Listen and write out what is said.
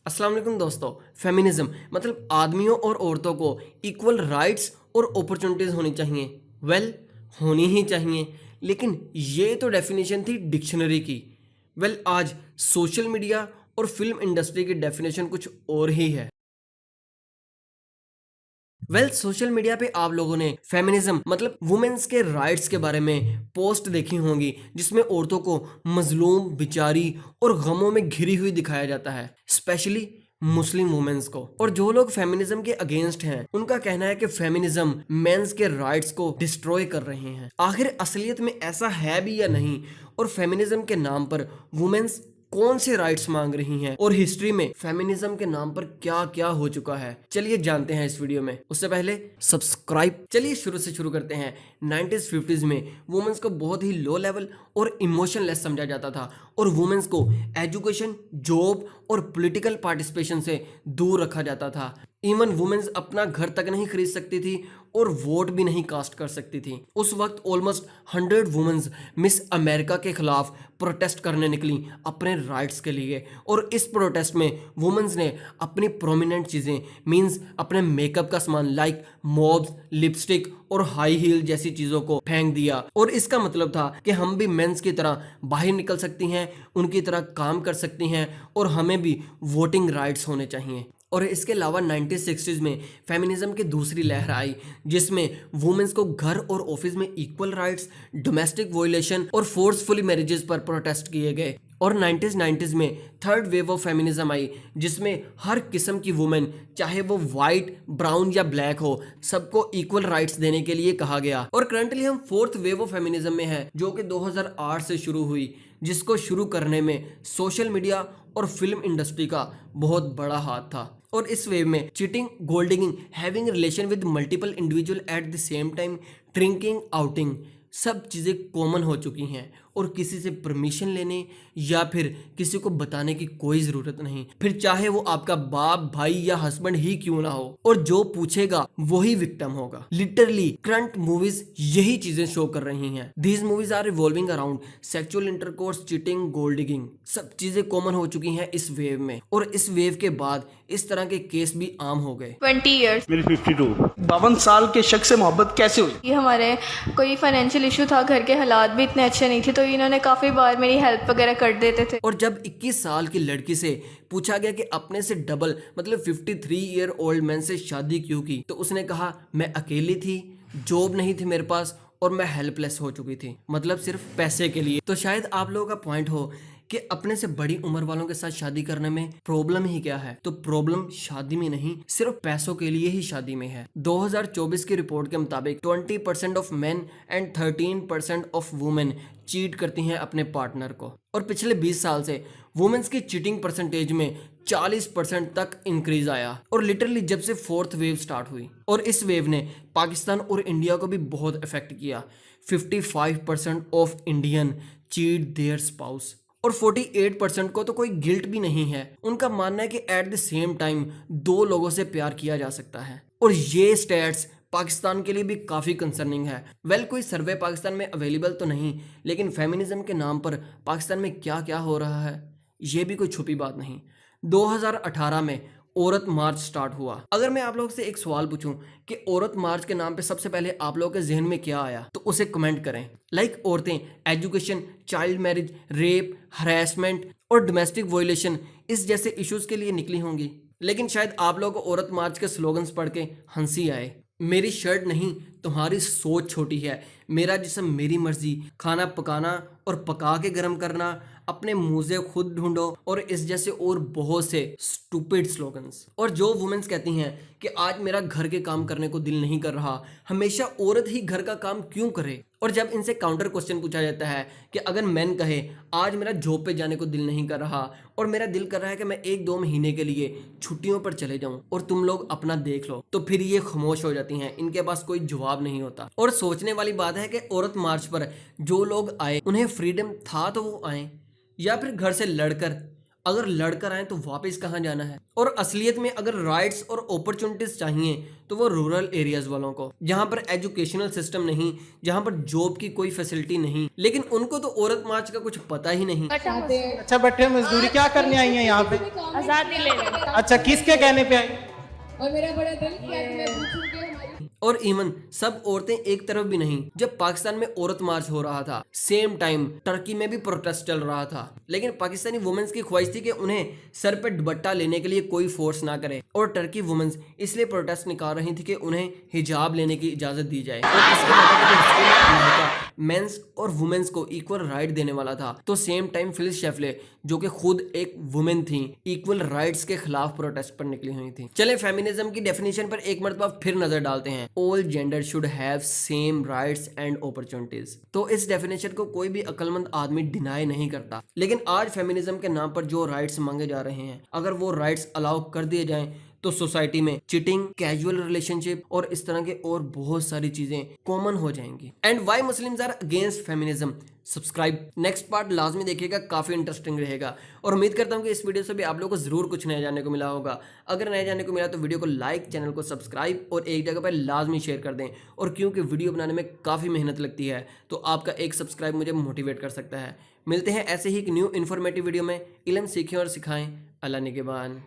अस्सलाम वालेकुम दोस्तों। फेमिनिज्म मतलब आदमियों और औरतों को इक्वल राइट्स और अपॉर्चुनिटीज़ होनी चाहिए। होनी ही चाहिए, लेकिन ये तो डेफिनेशन थी डिक्शनरी की। आज सोशल मीडिया और फिल्म इंडस्ट्री की डेफिनेशन कुछ और ही है। सोशल मीडिया पे आप लोगों ने फेमिनिज्म मतलब वुमेन्स के राइट्स के बारे में पोस्ट देखी होंगी, जिसमें औरतों को मजलूम, बिचारी और गमों में घिरी हुई दिखाया जाता है, स्पेशली मुस्लिम वुमेन्स को। और जो लोग फेमिनिज्म के अगेंस्ट हैं, उनका कहना है कि फेमिनिज्म मेंस के राइट्स को डिस्ट्रॉय कर रहे हैं। आखिर असलियत में ऐसा है भी या नहीं, और फेमिनिज्म के नाम पर वुमेन्स कौन से राइट्स मांग रही हैं, और हिस्ट्री में फेमिनिज्म के नाम पर क्या क्या हो चुका है, चलिए जानते हैं इस वीडियो में। उससे पहले सब्सक्राइब। चलिए शुरू से शुरू करते हैं। 90s 50s में वुमेन्स को बहुत ही लो लेवल और इमोशनलेस समझा जाता था, और वुमेन्स को एजुकेशन, जॉब और पॉलिटिकल पार्टिसिपेशन से दूर रखा जाता था। इवन वुमेन्स अपना घर तक नहीं खरीद सकती थी और वोट भी नहीं कास्ट कर सकती थी। उस वक्त ऑलमोस्ट 100 वुमेन्स मिस अमेरिका के खिलाफ प्रोटेस्ट करने निकली अपने राइट्स के लिए, और इस प्रोटेस्ट में वुमेन्स ने अपनी प्रोमिनेंट चीज़ें मींस अपने मेकअप का सामान लाइक मॉब्स, लिपस्टिक और हाई हील जैसी चीज़ों को फेंक दिया। और इसका मतलब था कि हम भी मेंस की तरह बाहर निकल सकती हैं, उनकी तरह काम कर सकती हैं, और हमें भी वोटिंग राइट्स होने चाहिए। और इसके अलावा 1960s में फेमिनिज्म की दूसरी लहर आई, जिसमें वुमेन्स को घर और ऑफिस में इक्वल राइट्स, डोमेस्टिक वोलेशन और फोर्सफुली मैरिजेस पर प्रोटेस्ट किए गए। और 90s में third wave of feminism I, जिसमें हर किस्म की वुमेन, चाहे वो वाइट, ब्राउन या ब्लैक हो, सबको इक्वल राइट्स देने के लिए कहा गया। और करंटली हम फोर्थ वेव ऑफ फेमिनिज्म में हैं, जो कि 2008 से शुरू हुई, जिसको शुरू करने में सोशल मीडिया और फिल्म इंडस्ट्री का बहुत बड़ा हाथ था। और इस वेव में cheating, gold digging, having relation with multiple individual at the same time, drinking, outing, सब चीज़ें कॉमन हो चुकी हैं, और किसी से परमिशन लेने या फिर किसी को बताने की कोई ज़रूरत नहीं, फिर चाहे वो आपका बाप, भाई या हस्बैंड ही क्यों ना हो। और जो पूछेगा वही विक्टिम होगा। लिटरली करंट मूवीज यही चीज़ें शो कर रही हैं। These movies are revolving around sexual intercourse, cheating, gold digging, सब चीज़ें कॉमन हो चुकी हैं इस वेव में। और इस वेव के बाद इस तरह के केस भी आम हो गए। 20 ईयर्स। मेरी 52। 52 साल के शख्स से मोहब्बत कैसे हुई? ये हमारे कोई फाइनेंशियल इशू था, घर के हालात भी इतने अच्छे नहीं थे, तो इन्होंने काफ़ी बार मेरी हेल्प वगैरह कर देते थे। और जब 21 साल की लड़की से पूछा गया कि अपने से डबल मतलब 53 ईयर ओल्ड मैन से शादी क्यों की, तो उसने कहा मैं अकेली थी, जॉब नहीं थी मेरे पास, और मैं हेल्पलेस हो चुकी थी, मतलब सिर्फ पैसे के लिए। तो शायद आप लोगों का पॉइंट हो कि अपने से बड़ी उम्र वालों के साथ शादी करने में प्रॉब्लम ही क्या है। तो प्रॉब्लम शादी में नहीं, सिर्फ पैसों के लिए ही शादी में है। 2024 की रिपोर्ट के मुताबिक 20% of main and 13% of women cheat करती हैं अपने पार्टनर को। और पिछले 20 साल से वुमेन्स की चीटिंग परसेंटेज में 40% तक इंक्रीज आया, और लिटरली जब से फोर्थ वेव स्टार्ट हुई। और इस वेव ने पाकिस्तान और इंडिया को भी बहुत इफेक्ट किया। 55% of Indian cheat their spouse, और 48% को तो कोई गिल्ट भी नहीं है। उनका मानना है कि एट द सेम टाइम दो लोगों से प्यार किया जा सकता है। और ये स्टैट्स पाकिस्तान के लिए भी काफ़ी कंसर्निंग है। कोई सर्वे पाकिस्तान में अवेलेबल तो नहीं, लेकिन फेमिनिज्म के नाम पर पाकिस्तान में क्या क्या हो रहा है, ये भी कोई छुपी बात नहीं। 2018 में औरत मार्च स्टार्ट हुआ। अगर मैं आप लोग से एक सवाल पूछूं कि औरत मार्च के नाम पे सबसे पहले आप लोगों के जहन में क्या आया, तो उसे कमेंट करें। औरतें education, child marriage, rape, harassment और डोमेस्टिक वोलेशन इस जैसे इश्यूज के लिए निकली होंगी। लेकिन शायद आप लोगों को औरत मार्च के स्लोगन्स पढ़ के हंसी आए। मेरी शर्ट नहीं, तुम्हारी सोच छोटी है, मेरा जिस्म मेरी मर्जी, खाना पकाना और पका के गर्म करना, अपने मुझे खुद ढूंढो, और इस जैसे और बहुत से स्टूपिड स्लोगन्स। और जो वुमेन्स कहती हैं कि आज मेरा घर के काम करने को दिल नहीं कर रहा, हमेशा औरत ही घर का काम क्यों करे। और जब इनसे काउंटर क्वेश्चन पूछा जाता है कि अगर मैन कहे आज मेरा जॉब पे जाने को दिल नहीं कर रहा, और मेरा दिल कर रहा है कि मैं 1-2 महीने के लिए छुट्टियों पर चले जाऊं, और तुम लोग अपना देख लो, तो फिर ये खामोश हो जाती हैं, इनके पास कोई जवाब नहीं होता। और सोचने वाली बात है कि औरत मार्च पर जो लोग आए, उन्हें फ्रीडम था तो वो आए, या फिर घर से लड़कर अगर लड़कर आए तो वापस कहाँ जाना है। और असलियत में अगर राइट्स और अपॉर्चुनिटीज चाहिए तो वो रूरल एरियाज वालों को, जहाँ पर एजुकेशनल सिस्टम नहीं, जहाँ पर जॉब की कोई फैसिलिटी नहीं, लेकिन उनको तो औरत मार्च का कुछ पता ही नहीं। अच्छा बट्टे मजदूरी क्या करने आई हैं यहाँ पे? आज़ादी लेने। अच्छा किसके कहने पे आई? और मेरा बड़ा दिल किया कि मैं पूछूं कि हमारी और इवन सब औरतें एक तरफ भी नहीं। जब पाकिस्तान में औरत मार्च हो रहा था, सेम टाइम टर्की में भी प्रोटेस्ट चल रहा था, लेकिन पाकिस्तानी वुमेन्स की ख्वाहिश थी कि उन्हें सर पे दुपट्टा लेने के लिए कोई फोर्स ना करे। और टर्की वुमेन्स इसलिए प्रोटेस्ट निकाल रही थी कि उन्हें हिजाब लेने की इजाजत दी जाए। और इसके अलावा मेंस और वुमेन्स को इक्वल राइट देने वाला था। तो सेम टाइम फिलिस शेफले, जो कि खुद एक वुमेन थी, इक्वल राइट्स के खिलाफ प्रोटेस्ट पर निकली हुई थी। चले फेमिनिज्म की डेफिनेशन पर एक मरतबा फिर नजर डालते हैं। All gender should have same rights and opportunities. तो इस डेफिनेशन को कोई भी अक्लमंद आदमी डिनाई नहीं करता, लेकिन आज फेमिनिज्म के नाम पर जो राइट्स मांगे जा रहे हैं, अगर वो राइट्स अलाउ कर दिए जाएं तो सोसाइटी में चीटिंग, कैजुअल रिलेशनशिप और इस तरह के और बहुत सारी चीजें कॉमन हो जाएंगी। And why Muslims are against feminism. Subscribe, next part लाजमी देखिएगा, काफी इंटरेस्टिंग रहेगा। और उम्मीद करता हूँ कि इस वीडियो से भी आप लोगों को जरूर कुछ नया जानने को मिला होगा। अगर नया जानने को मिला तो वीडियो को लाइक, चैनल को सब्सक्राइब और एक जगह पर लाजमी शेयर कर दें। और क्योंकि वीडियो बनाने में काफ़ी मेहनत लगती है, तो आपका एक सब्सक्राइब मुझे मोटिवेट कर सकता है। मिलते हैं ऐसे ही एक न्यू इन्फॉर्मेटिव वीडियो में। इल्म सीखें और सिखाएं। अल्लाह निगहबान।